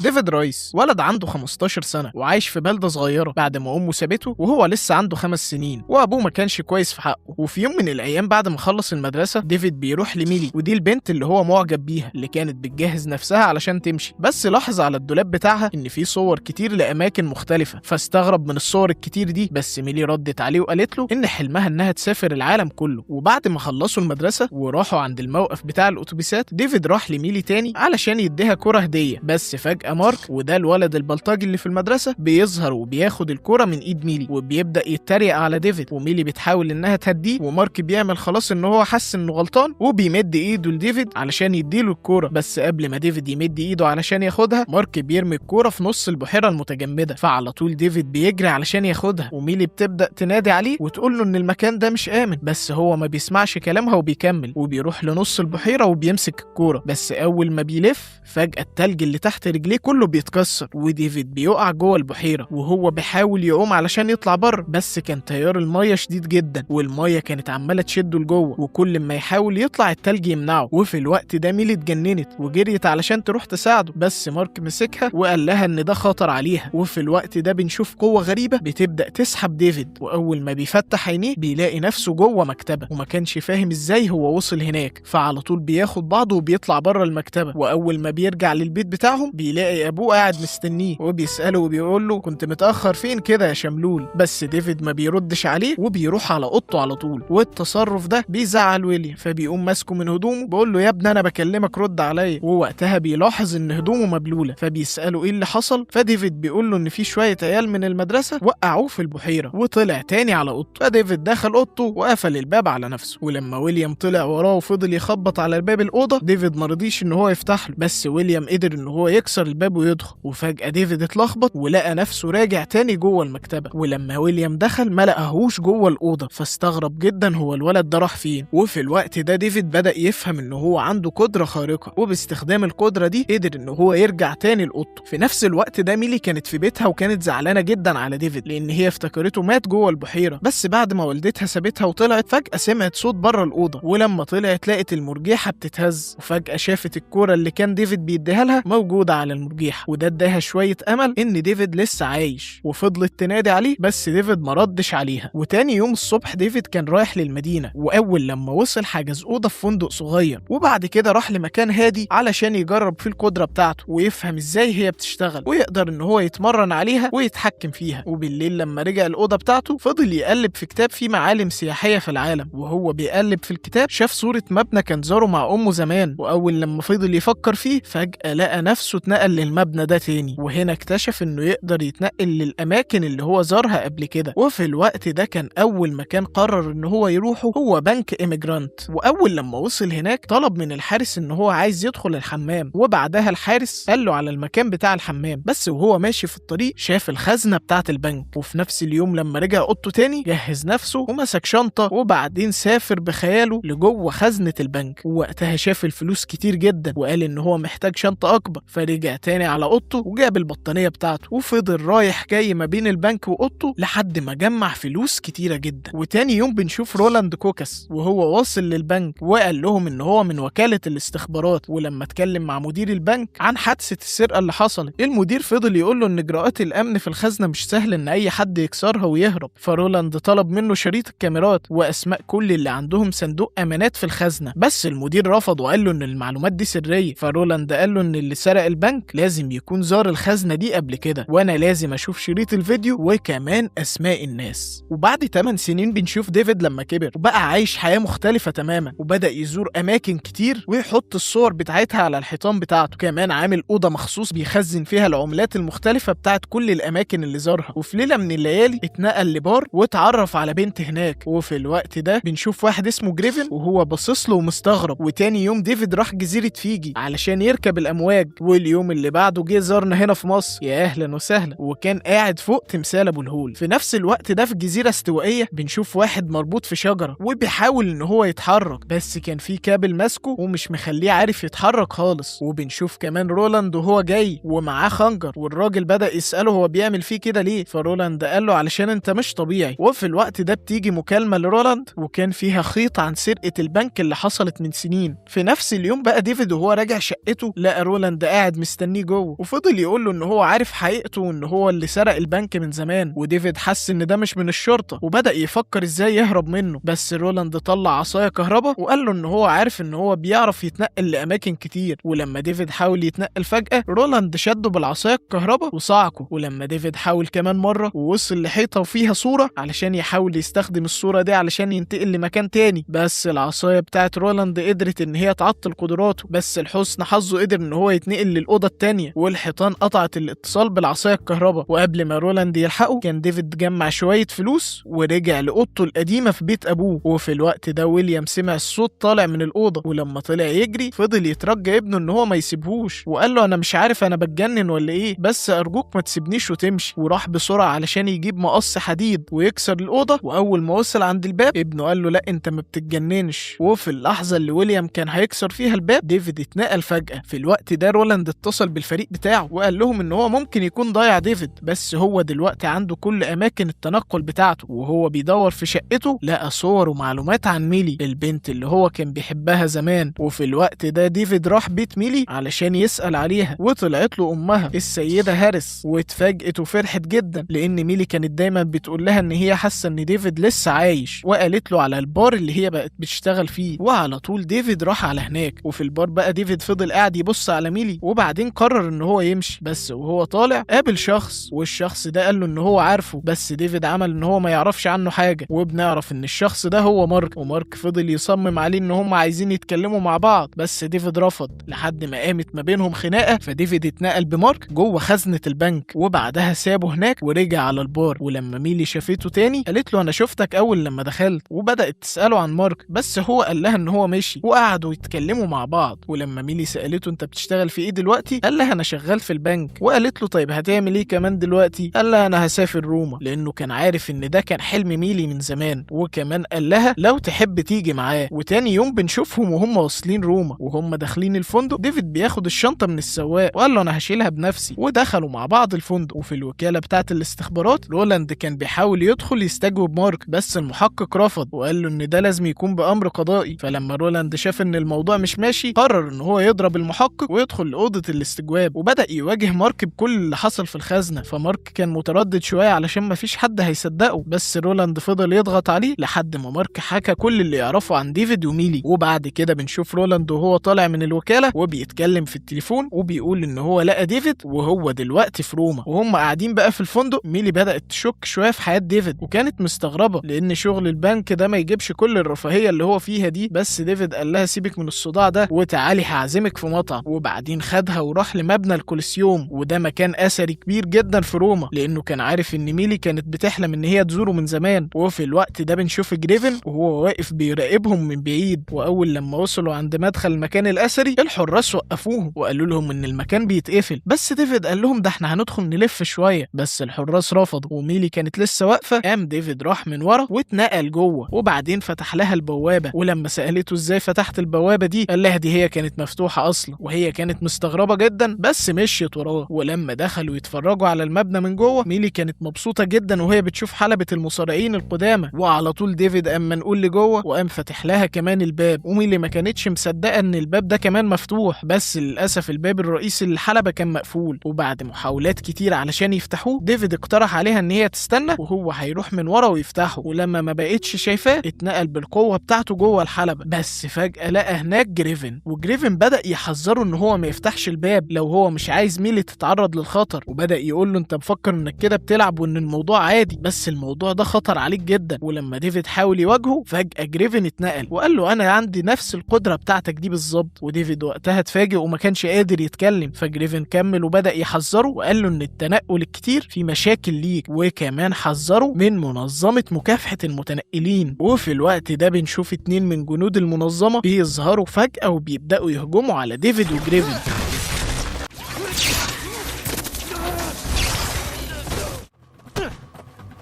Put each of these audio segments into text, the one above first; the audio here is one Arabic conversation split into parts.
ديفيد رايس ولد عنده 15 سنة وعايش في بلدة صغيرة بعد ما أمه سابته وهو لسه عنده 5 سنين، وأبوه ما كانش كويس في حقه. وفي يوم من الأيام بعد ما خلص المدرسة ديفيد بيروح لميلي، ودي البنت اللي هو معجب بيها اللي كانت بتجهز نفسها علشان تمشي، بس لاحظ على الدولاب بتاعها إن في صور كتير لأماكن مختلفة، فاستغرب من الصور الكتير دي. بس ميلي ردت عليه وقالت له إن حلمها إنها تسافر العالم كله. وبعد ما خلصوا المدرسة وراحوا عند الموقف بتاع الأتوبيسات، ديفيد راح لميلي تاني علشان يديها كرة هدية. بس فجأة مارك، وده الولد البلطجي اللي في المدرسة، بيظهر وبياخد الكرة من ايد ميلي وبيبدأ يتريق على ديفيد، وميلي بتحاول انها تهديه، ومارك بيعمل خلاص ان هو حس انه غلطان وبيمد ايده لديفيد علشان يديله الكرة. بس قبل ما ديفيد يمد ايده علشان ياخدها، مارك بيرمي الكرة في نص البحيرة المتجمدة، فعلى طول ديفيد بيجري علشان ياخدها، وميلي بتبدأ تنادي عليه وتقول له ان المكان ده مش آمن، بس هو ما بيسمعش كلامها وبيكمل وبيروح لنص البحيرة وبيمسك الكرة. بس اول ما بيلف فجأة التلج اللي تحت رجليه كله بيتكسر، وديفيد بيقع جوه البحيرة وهو بيحاول يقوم علشان يطلع بره، بس كان تيار المية شديد جدا والمية كانت عمالة تشده لجوه، وكل ما يحاول يطلع التلج يمنعه. وفي الوقت ده ميلي اتجننت وجريت علشان تروح تساعده، بس مارك مسكها وقال لها ان ده خطر عليها. وفي الوقت ده بنشوف قوة غريبة بتبدأ تسحب ديفيد، واول ما بيفتح عينيه بيلاقي نفسه جوه مكتبة، وما كانش فاهم ازاي هو وصل هناك، فعلى طول بياخد بعضه وبيطلع بره المكتبة. واول ما بيرجع للبيت بتاعهم بيلاقي ابوه قاعد مستنيه وبيسأله وبيقول له كنت متأخر فين كده يا شملول. بس ديفيد ما بيردش عليه وبيروح على اوضته على طول، والتصرف ده بيزعل ويليام، فبيقوم ماسكه من هدومه بيقول له يا ابني انا بكلمك رد عليا. ووقتها بيلاحظ ان هدومه مبلولة، فبيسأله ايه اللي حصل، فديفيد بيقول له ان في شوية عيال من المدرسة وقعوه في البحيرة، وطلع تاني على اوضته. فديفيد دخل اوضته وقفل الباب على نفسه، ولما ويليام طلع وراه وفضل يخبط على الباب الأوضة، ديفيد مرضيش ان هو يفتح له، بس ويليام قدر ان هو يكسر الباب ويدخل. وفجأة ديفيد اتلخبط ولقى نفسه راجع تاني جوه المكتبة، ولما ويليام دخل ما لقاهوش جوه الأوضة، فاستغرب جدا هو الولد ده راح فين. وفي الوقت ده ديفيد بدأ يفهم ان هو عنده قدرة خارقة، وباستخدام القدرة دي قدر ان هو يرجع تاني لأوضته. في نفس الوقت ده ميلي كانت في بيتها وكانت زعلانة جدا على ديفيد لان هي افتكرته مات جوه البحيرة، بس بعد ما والدتها سابتها وطلعت فجأة سمعت صوت بره الأوضة، ولما طلعت لقت المرجيحة بتتهز، وفجأة شافت الكورة اللي كان ديفيد بيديها لها موجودة على المرجيحة، وده اداها شوية أمل إن ديفيد لسه عايش، وفضلت تنادي عليه بس ديفيد ما ردش عليها. وتاني يوم الصبح ديفيد كان رايح للمدينة، وأول لما وصل حجز أوضة في فندق صغير، وبعد كده راح لمكان هادي علشان يجرب فيه القدرة بتاعته ويفهم إزاي هي بتشتغل ويقدر إن هو يتمرن عليها ويتحكم فيها. وبالليل لما رجع الأوضة بتاعته فضل يقلب في كتاب فيه معالم سياحية في العالم، وهو بيقلب في الكتاب شاف صورة مبنى كان زاره مع أمه زمان، وأول لما فضل يفكر فيه فجأة لقى نفسه اتنقل للمبنى ده تاني، وهنا اكتشف إنه يقدر يتنقل للأماكن اللي هو زارها قبل كده. وفي الوقت ده كان أول مكان قرر إن هو يروحه هو بنك إيميجرانت، وأول لما وصل هناك طلب من الحارس إن هو عايز يدخل الحمام، وبعدها الحارس قال له على المكان بتاع الحمام، بس وهو ماشي في الطريق شاف الخزنة بتاعة البنك. وفي نفس اليوم لما رجع اوضته تاني جهز نفسه ومسك شنطة، وبعدين سافر بخياله لجوه خزنة البنك، ووقتها شاف الفلوس كتير جدا وقال ان هو محتاج شنطة اكبر، فرجع تاني على اوضته وجاب البطانية بتاعته، وفضل رايح جاي ما بين البنك واوضته لحد ما جمع فلوس كتيرة جدا. وتاني يوم بنشوف رولاند كوكاس وهو واصل للبنك وقال لهم ان هو من وكالة الاستخبارات، ولما اتكلم مع مدير البنك عن حادثة السرقة اللي حصلت، المدير فضل يقول له ان اجراءات الامن في الخزنة مش سهل ان اي حد يكسرها ويهرب. فرولاند طلب منه شريط الكاميرات واسماء كل اللي عندهم صندوق امانات في الخزنة، بس المدير رفض وقال له ان المعلومات دي سرية. فرولاند قال له ان اللي سرق البنك لازم يكون زار الخزنة دي قبل كده، وانا لازم اشوف شريط الفيديو وكمان اسماء الناس. وبعد 8 سنين بنشوف ديفيد لما كبر وبقى عايش حياة مختلفة تماما، وبدأ يزور اماكن كتير ويحط الصور بتاعتها على الحيطان بتاعته، كمان عامل اوضة مخصوص بيخزن فيها العملات المختلفة بتاعت كل الاماكن اللي زارها. وفي ليلة من الليالي اتنقل لبار واتعرف على بنت هناك، وفي الوقت ده بنشوف واحد اسمه جريفن وهو باصص له ومستغرب. وتاني يوم ديفيد راح جزيرة فيجي علشان يركب الامواج، واليوم اللي بعده جه زارنا هنا في مصر، يا اهلا وسهلا، وكان قاعد فوق تمثال ابو الهول. في نفس الوقت ده في جزيرة استوائية بنشوف واحد مربوط في شجرة وبيحاول ان هو يتحرك، بس كان في كابل ماسكه ومش مخليه عارف يتحرك خالص. وبنشوف كمان رولاند وهو جاي ومعاه خنجر، والراجل بدأ يسأله هو بيعمل فيه كده ليه، فرولاند قال له علشان انت مش طبيعي. وفي الوقت ده بتيجي مكالمة لرولاند وكان فيها خيط عن سرقة البنك اللي حصلت من سنين. في نفس اليوم بقى ديفيد وهو راجع شقته لقى رولاند قاعد مستنيه مستنيه جوه، وفضل يقول له ان هو عارف حقيقته وان هو اللي سرق البنك من زمان. وديفيد حس ان ده مش من الشرطة وبدأ يفكر ازاي يهرب منه، بس رولاند طلع عصاية كهرباء وقال له ان هو عارف ان هو بيعرف يتنقل لأماكن كتير. ولما ديفيد حاول يتنقل فجأة رولاند شده بالعصاية الكهرباء وصعقه. ولما ديفيد حاول كمان مرة ووصل لحيطة وفيها صورة علشان يحاول يستخدم الصورة دي علشان ينتقل لمكان تاني، بس العصاية بتاعت رولاند قدرت ان هي تعطل قدراته. بس لحسن حظه قدر ان هو يتنقل للأوضة التانية، والحيطان قطعت الاتصال بالعصاية الكهرباء. وقبل ما رولاند يلحقه كان ديفيد جمع شوية فلوس ورجع لأوضته القديمة في بيت أبوه. وفي الوقت ده ويليام سمع الصوت طالع من الأوضة، ولما طلع يجري فضل يترجى ابنه ان هو ما يسيبهوش وقال له انا مش عارف انا بتجنن ولا ايه، بس ارجوك ما تسيبنيش وتمشي. وراح بسرعة علشان يجيب مقص حديد ويكسر الأوضة. واول ما وصل عند الباب ابنه قال له لا انت ما بتتجننش. وفي اللحظة اللي ويليام كان هيكسر فيها الباب ديفيد اتنقل فجأة. في الوقت ده رولاند اتصل بالفريق بتاعه وقال لهم ان هو ممكن يكون ضايع ديفيد، بس هو دلوقتي عنده كل اماكن التنقل بتاعته. وهو بيدور في شقته لقى صور ومعلومات عن ميلي البنت اللي هو كان بيحبها زمان. وفي الوقت ده ديفيد راح بيت ميلي علشان يسأل عليها، وطلعت له امها السيدة هاريس، واتفاجئت وفرحت جدا لان ميلي كانت دايما بتقول لها ان هي حاسه ان ديفيد لسه عايش، وقالت له على البار اللي هي بقت بتشتغل فيه. وعلى طول ديفيد راح على هناك. وفي البار بقى ديفيد فضل قاعد يبص على ميلي، وبعدين قرر ان هو يمشي. بس وهو طالع قابل شخص، والشخص ده قال له ان هو عارفه، بس ديفيد عمل ان هو ما يعرفش عنه حاجه. وبنعرف ان الشخص ده هو مارك، ومارك فضل يصمم عليه ان هم عايزين يتكلموا مع بعض، بس ديفيد رفض لحد ما قامت ما بينهم خناقه. فديفيد اتنقل بمارك جوه خزنه البنك، وبعدها سابه هناك ورجع على البار. ولما ميلي شافته تاني قالت له انا شفتك اول لما دخلت، وبدات تساله عن مارك، بس هو قال لها ان هو مشي. وقعدوا يتكلموا مع بعض. ولما ميلي سالته انت بتشتغل في ايه دلوقتي، قال لها انا شغال في البنك. وقالت له طيب هتعمل ايه كمان دلوقتي، قال لها انا هسافر روما، لانه كان عارف ان ده كان حلم ميلي من زمان. وكمان قال لها لو تحب تيجي معاه. وتاني يوم بنشوفهم وهم واصلين روما، وهم داخلين الفندق ديفيد بياخد الشنطه من السواق وقال له انا هشيلها بنفسي. ودخلوا مع بعض الفندق. وفي الوكاله بتاعه الاستخبارات رولاند كان بيحاول يدخل يستجوب مارك، بس المحقق رفض وقال له ان ده لازم يكون بامر قضائي. فلما رولاند شاف ان الموضوع مش ماشي قرر ان هو يضرب المحقق ويدخل لاوضه الاستجواب، وبدا يواجه مارك بكل اللي حصل في الخزنه. فمارك كان متردد شويه علشان مفيش حد هيصدقه، بس رولاند فضل يضغط عليه لحد ما مارك حكى كل اللي يعرفه عن ديفيد وميلي. وبعد كده بنشوف رولاند وهو طالع من الوكاله وبيتكلم في التليفون وبيقول ان هو لقى ديفيد وهو دلوقتي في روما. وهم قاعدين بقى في الفندق ميلي بدات تشك شويه في حياه ديفيد، وكانت مستغربه لان شغل البنك ده ما يجيبش كل الرفاهيه اللي هو فيها دي. بس ديفيد قال لها سيبك من الصداع ده وتعالي هعزمك في مطعم. وبعدين خدها وراح لمبنى الكوليسيوم، وده مكان اثري كبير جدا في روما لانه كان عارف ان ميلي كانت بتحلم ان هي تزوره من زمان. وفي الوقت ده بنشوف جريفن وهو واقف بيراقبهم من بعيد. واول لما وصلوا عند مدخل المكان الاثري الحراس وقفوهم وقالوا لهم ان المكان بيتقفل، بس ديفيد قال لهم ده احنا هندخل نلف شويه، بس الحراس رفضوا. وميلي كانت لسه واقفه، قام ديفيد راح من ورا واتنقل جوه، وبعدين فتح لها البوابه. ولما سالته ازاي فتحت البوابه دي قال لها دي هي كانت مفتوحه اصلا، وهي كانت مستغربه جدا بس مشيت وراه. ولما دخلوا يتفرجوا على المبنى من جوه ميلي كانت مبسوطه جدا وهي بتشوف حلبه المصارعين القدامى. وعلى طول ديفيد قام منقول لجوه وقام فاتح لها كمان الباب. وميلي ما كانتش مصدقه ان الباب ده كمان مفتوح، بس للاسف الباب الرئيسي للحلبه كان مقفول. وبعد محاولات كتير علشان يفتحوه ديفيد اقترح عليها ان هي تستنى وهو هيروح من ورا ويفتحه. ولما ما بقتش شايفاه اتنقل بالقوه بتاعته جوه الحلبه. بس فجاه لقى هناك جريفن، وجريفن بدا يحذره ان هو ما يفتحش الباب لو هو مش عايز ميلي تتعرض للخطر. وبدا يقول له انت مفكر انك كده بتلعب وان الموضوع عادي، بس الموضوع ده خطر عليك جدا. ولما ديفيد حاول يواجهه فجاه جريفن اتنقل وقال له انا عندي نفس القدره بتاعتك دي بالظبط. وديفيد وقتها اتفاجئ وما كانش قادر يتكلم. فجريفن كمل وبدا يحذره وقال له ان التنقل الكتير في مشاكل ليك، وكمان حذره من منظمه مكافحه المتنقلين. وفي الوقت ده بنشوف 2 من جنود المنظمه بيظهروا فجاه وبيبداوا يهجموا على ديفيد وجريفن.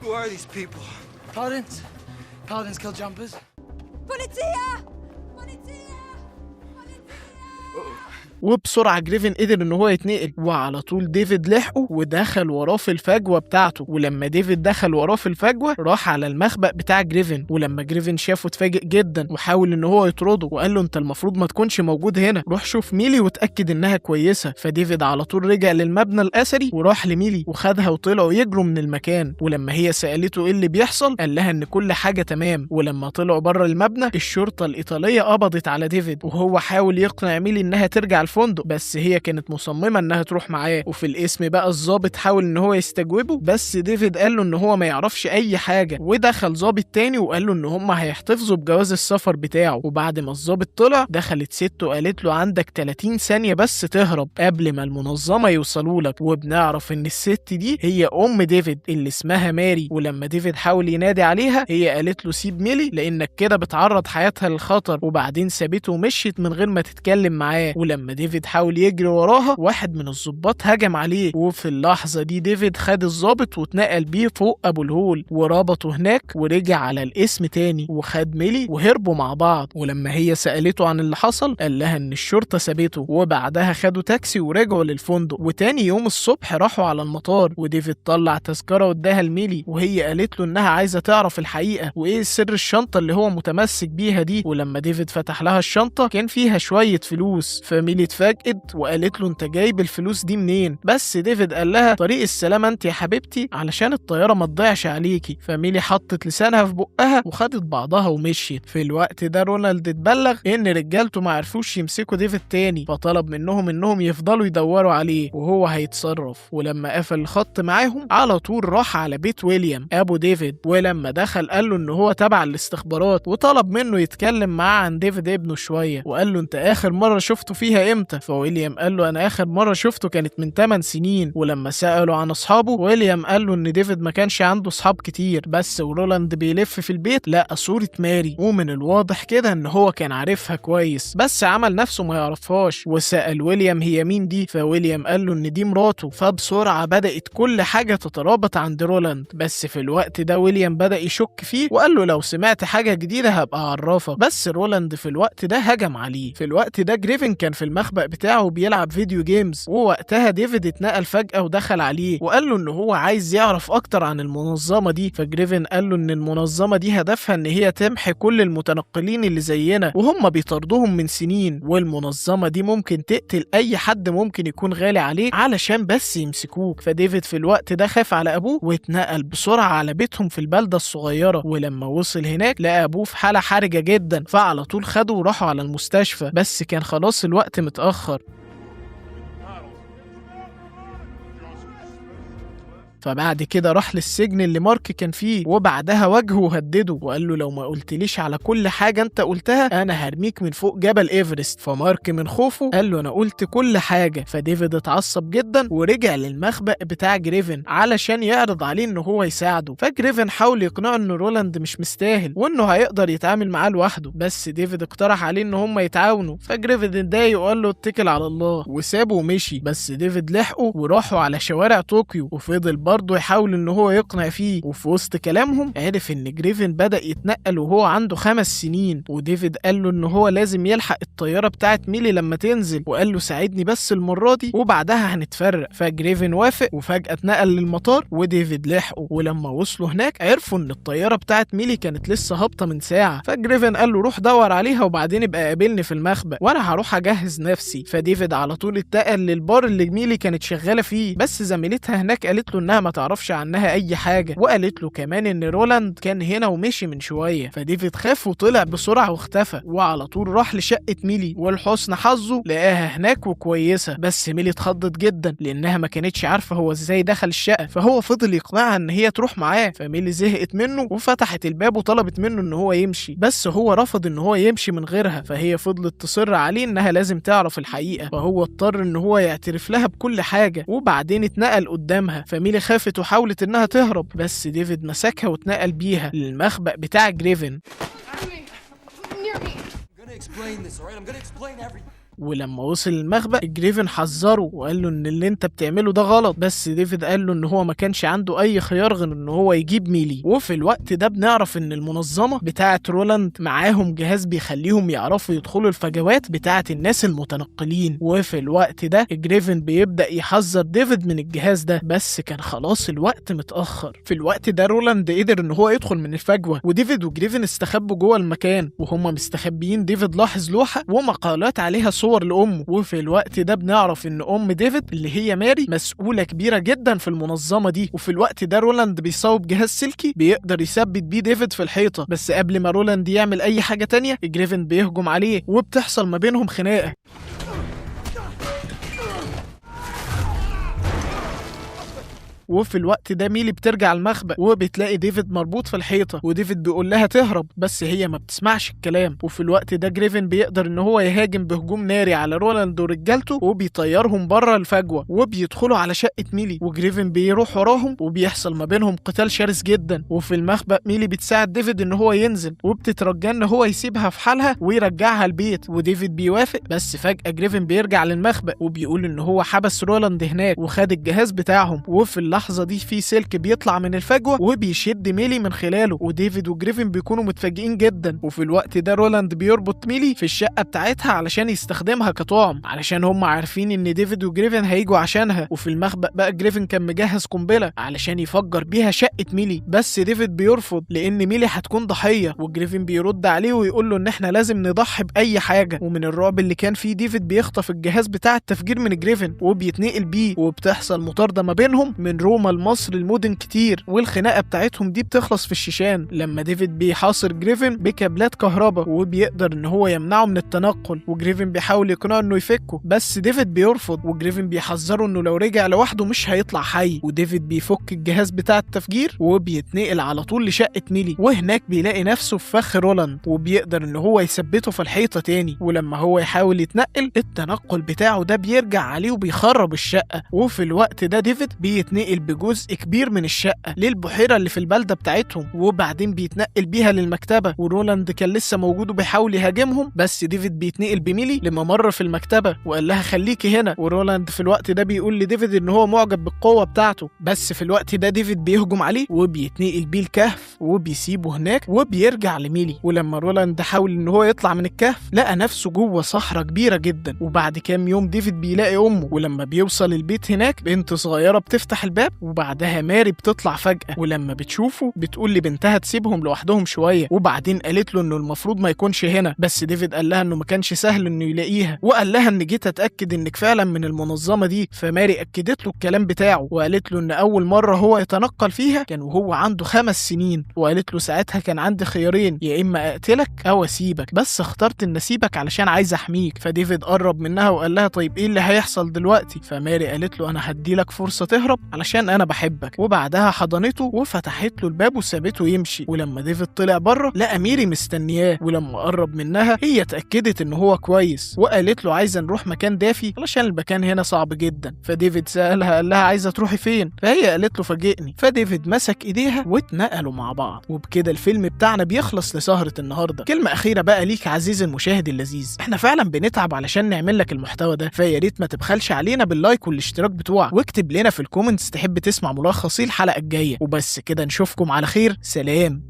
Who are these people? Paladins? Paladins kill jumpers? Polizia! Polizia! Polizia! وبسرعة جريفن قدر ان هو يتنقل، وعلى طول ديفيد لحقه ودخل وراه في الفجوة بتاعته. ولما ديفيد دخل وراه في الفجوة راح على المخبأ بتاع جريفن، ولما جريفن شافه اتفاجئ جدا وحاول ان هو يطرده وقال له انت المفروض ما تكونش موجود هنا، روح شوف ميلي وتأكد انها كويسة. فديفيد على طول رجع للمبنى الأثري وراح لميلي وخدها وطلعوا يجروا من المكان. ولما هي سألته ايه اللي بيحصل قال لها ان كل حاجة تمام. ولما طلعوا بره المبنى الشرطة الإيطالية قبضت على ديفيد، وهو حاول يقنع ميلي انها ترجع الفندق، بس هي كانت مصممة انها تروح معاه. وفي الاسم بقى الضابط حاول ان هو يستجوبه، بس ديفيد قال له ان هو ما يعرفش اي حاجة. ودخل ضابط تاني وقال له ان هم هيحتفظوا بجواز السفر بتاعه. وبعد ما الضابط طلع دخلت ست وقالت له عندك 30 ثانية بس تهرب قبل ما المنظمة يوصلوا لك. وبنعرف ان الست دي هي ام ديفيد اللي اسمها ماري. ولما ديفيد حاول ينادي عليها هي قالت له سيب ميلي لانك كده بتعرض حياتها للخطر، وبعدين سابته ومشيت من غير ما تتكلم معاه. ولما ديفيد حاول يجري وراها واحد من الضباط هجم عليه، وفي اللحظة دي ديفيد خد الضابط واتنقل بيه فوق ابو الهول وربطه هناك، ورجع على الاسم تاني وخد ميلي وهربوا مع بعض. ولما هي سألته عن اللي حصل قال لها ان الشرطة سابته، وبعدها خدوا تاكسي ورجعوا للفندق. وتاني يوم الصبح راحوا على المطار، وديفيد طلع تذكرة واداها لميلي، وهي قالت له انها عايزة تعرف الحقيقة وايه سر الشنطة اللي هو متمسك بيها دي. ولما ديفيد فتح لها الشنطة كان فيها شوية فلوس، فميلي اتفاجئت وقالت له انت جايب الفلوس دي منين؟ بس ديفيد قال لها طريق السلامة انت يا حبيبتي علشان الطيارة ما تضيعش عليكي. فميلي حطت لسانها في بقها وخدت بعضها ومشيت. في الوقت ده رونالد اتبلغ ان رجالته ما عرفوش يمسكوا ديفيد تاني، فطلب منهم انهم يفضلوا يدوروا عليه وهو هيتصرف. ولما قفل الخط معاهم على طول راح على بيت ويليام ابو ديفيد، ولما دخل قال له ان هو تبع الاستخبارات، وطلب منه يتكلم معاه عن ديفيد ابنه شويه، وقال له انت اخر مره شفته فيها امتى؟ فويليام قال له انا اخر مره شفته كانت من 8 سنين. ولما سأله عن اصحابه ويليام قال له ان ديفيد ما كانش عنده اصحاب كتير، بس ورولاند بيلف في البيت لقى صوره ماري، ومن الواضح كده ان هو كان عارفها كويس بس عمل نفسه ما يعرفهاش. وسأل ويليام هي مين دي؟ فويليام قال له ان دي مراته. فبسرعه بدأت كل حاجه تترابط عند رولاند، بس في الوقت ده ويليام بدأ يشك فيه وقال له لو سمعت حاجه جديده هبقى اعرفك. بس رولاند في الوقت ده هجم عليه. في الوقت ده جريفن كان في المخبأ بتاعه بيلعب فيديو جيمز، ووقتها ديفيد اتنقل فجأة ودخل عليه وقال له ان هو عايز يعرف اكتر عن المنظمة دي. فجريفن قال له ان المنظمة دي هدفها ان هي تمحي كل المتنقلين اللي زينا وهم بيطردوهم من سنين، والمنظمة دي ممكن تقتل اي حد ممكن يكون غالي عليه علشان بس يمسكوك. فديفيد في الوقت ده خاف على ابوه واتنقل بسرعة على بيتهم في البلدة الصغيرة، ولما وصل هناك لقى ابوه في حالة حرجة جدا، فعلى طول خده وراحوا على المستشفى، بس كان خلاص الوقت متأخر. فبعد كده راح للسجن اللي مارك كان فيه، وبعدها واجهه وهدده وقال له لو ما قلتليش على كل حاجة انت قلتها انا هرميك من فوق جبل ايفرست. فمارك من خوفه قال له انا قلت كل حاجة. فديفيد اتعصب جدا ورجع للمخبأ بتاع جريفن علشان يعرض عليه ان هو يساعده. فجريفن حاول يقنعه ان رولاند مش مستاهل وانه هيقدر يتعامل معاه لوحده، بس ديفيد اقترح عليه ان هم يتعاونوا. فجريفن اتضايق وقال له اتكل على الله وسابه ومشي. بس ديفيد لحقه وراحوا على شوارع طوكيو، وفضل برضه يحاول ان هو يقنع فيه. وفي وسط كلامهم عرف ان جريفن بدأ يتنقل وهو عنده 5 سنين، وديفيد قال له ان هو لازم يلحق الطيارة بتاعت ميلي لما تنزل، وقال له ساعدني بس المرة دي وبعدها هنتفرق. فجريفن وافق وفجأة اتنقل للمطار وديفيد لحقه. ولما وصلوا هناك عرفوا ان الطيارة بتاعت ميلي كانت لسه هابطة من ساعة. فجريفن قال له روح دور عليها وبعدين ابقى قابلني في المخبأ وانا هروح اجهز نفسي. فديفيد على طول اتنقل للبار اللي ميلي كانت شغالة فيه، بس زميلتها هناك قالت له انها ما تعرفش عنها اي حاجة، وقالت له كمان ان رولاند كان هنا ومشي من شوية. فديفيد خاف وطلع بسرعة واختفى، وعلى طول راح لشقة ميلي، ولحسن حظه لقاها هناك وكويسة. بس ميلي اتخضت جدا لانها ما كانتش عارفة هو ازاي دخل الشقة، فهو فضل يقنعها ان هي تروح معاه. فميلي زهقت منه وفتحت الباب وطلبت منه ان هو يمشي، بس هو رفض ان هو يمشي من غيرها. فهي فضلت تصر عليه انها لازم تعرف الحقيقة، فهو اضطر ان هو يعترف لها بكل حاجة. وبعدين اتنقل قدامها، فميلي خافت وحاولت انها تهرب، بس ديفيد مسكها واتنقل بيها للمخبأ بتاع جريفن. ولما وصل المخبأ جريفن حذره وقال له ان اللي انت بتعمله ده غلط، بس ديفيد قال له ان هو ما كانش عنده اي خيار غير ان هو يجيب ميلي. وفي الوقت ده بنعرف ان المنظمة بتاعة رولاند معاهم جهاز بيخليهم يعرفوا يدخلوا الفجوات بتاعة الناس المتنقلين. وفي الوقت ده جريفن بيبدأ يحذر ديفيد من الجهاز ده، بس كان خلاص الوقت متأخر. في الوقت ده رولاند قدر ان هو يدخل من الفجوة، وديفيد وجريفن استخبوا جوه المكان. وهما مستخبيين ديفيد لاحظ لوحة ومقالات عليها صور لأمه. وفي الوقت ده بنعرف ان ام ديفيد اللي هي ماري مسؤولة كبيرة جدا في المنظمة دي. وفي الوقت ده رولاند بيصوب جهاز سلكي بيقدر يثبت بيه ديفيد في الحيطة، بس قبل ما رولاند يعمل اي حاجة تانية جريفن بيهجم عليه وبتحصل ما بينهم خناقة. وفي الوقت ده ميلي بترجع المخبأ وبتلاقي ديفيد مربوط في الحيطة، وديفيد بيقول لها تهرب بس هي ما بتسمعش الكلام. وفي الوقت ده جريفن بيقدر ان هو يهاجم بهجوم ناري على رولاند ورجالته وبيطيرهم بره الفجوة وبيدخلوا على شقة ميلي، وجريفن بيروح وراهم وبيحصل ما بينهم قتال شرس جدا. وفي المخبأ ميلي بتساعد ديفيد ان هو ينزل وبتترجى ان هو يسيبها في حالها ويرجعها البيت، وديفيد بيوافق. بس فجأة جريفن بيرجع للمخبأ وبيقول ان هو حبس رولاند هناك وخد الجهاز بتاعهم. وفي اللحظة دي في سلك بيطلع من الفجوة وبيشد ميلي من خلاله، وديفيد وجريفن بيكونوا متفاجئين جدا. وفي الوقت ده رولاند بيربط ميلي في الشقة بتاعتها علشان يستخدمها كطعم، علشان هم عارفين ان ديفيد وجريفن هيجوا عشانها. وفي المخبأ بقى جريفن كان مجهز قنبلة علشان يفجر بيها شقة ميلي، بس ديفيد بيرفض لان ميلي هتكون ضحية. وجريفن بيرد عليه ويقول له ان احنا لازم نضحي بأي حاجة. ومن الرعب اللي كان فيه ديفيد بيخطف الجهاز بتاع التفجير من جريفن وبيتنقل بيه، وبتحصل مطاردة ما بينهم من روما لمصر المدن كتير، والخناقة بتاعتهم دي بتخلص في الشيشان لما ديفيد بيحاصر جريفن بكابلات كهرباء وبيقدر ان هو يمنعه من التنقل. وجريفن بيحاول يقنعه انه يفكه بس ديفيد بيرفض، وجريفن بيحذره انه لو رجع لوحده مش هيطلع حي. وديفيد بيفك الجهاز بتاع التفجير وبيتنقل على طول لشقة ميلي، وهناك بيلاقي نفسه في فخ رولاند وبيقدر ان هو يثبته في الحيطة تاني. ولما هو يحاول يتنقل التنقل بتاعه ده بيرجع عليه وبيخرب الشقة. وفي الوقت ده ديفيد بيتنقل بجزء كبير من الشقة للبحيرة اللي في البلدة بتاعتهم، وبعدين بيتنقل بيها للمكتبة. ورولاند كان لسه موجود وبيحاول يهاجمهم، بس ديفيد بيتنقل بميلي لممر في المكتبة وقال لها خليكي هنا. ورولاند في الوقت ده بيقول لديفيد ان هو معجب بالقوة بتاعته، بس في الوقت ده ديفيد بيهجم عليه وبيتنقل بيه الكهف وبيسيبه هناك وبيرجع لميلي. ولما رولاند حاول ان هو يطلع من الكهف لقى نفسه جوه صحراء كبيرة جدا. وبعد كام يوم ديفيد بيلاقي امه، ولما بيوصل البيت هناك بنت صغيرة بتفتح الباب وبعدها ماري بتطلع فجأة، ولما بتشوفه بتقول لبنتها تسيبهم لوحدهم شوية. وبعدين قالت له انه المفروض ما يكونش هنا، بس ديفيد قال لها انه ما كانش سهل انه يلاقيها، وقال لها ان جيت اتاكد انك فعلا من المنظمة دي. فماري اكدت له الكلام بتاعه وقالت له ان اول مرة هو يتنقل فيها كان وهو عنده 5 سنين، وقالت له ساعتها كان عندي خيارين، يا اما اقتلك او اسيبك، بس اخترت ان اسيبك علشان عايز احميك. فديفيد قرب منها وقال لها طيب ايه اللي هيحصل دلوقتي؟ فماري قالت له انا هديلك فرصة تهرب علشان انا بحبك. وبعدها حضنته وفتحت له الباب وسابته يمشي. ولما ديفيد طلع بره لقى ميري مستنياه، ولما قرب منها هي اتاكدت ان هو كويس وقالت له عايزه نروح مكان دافي علشان المكان هنا صعب جدا. فديفيد سالها قال لها عايزه تروحي فين؟ فهي قالت له فاجئني. فديفيد مسك ايديها واتنقلوا مع بعض. وبكده الفيلم بتاعنا بيخلص لسهره النهارده. كلمه اخيره بقى ليك عزيزي المشاهد اللذيذ، احنا فعلا بنتعب علشان نعمل لك المحتوى ده، فيا ريت ما تبخلش علينا باللايك والاشتراك بتوعك، واكتب لنا في الكومنتس تحب تسمع ملخص الحلقه الجايه. وبس كده نشوفكم على خير، سلام.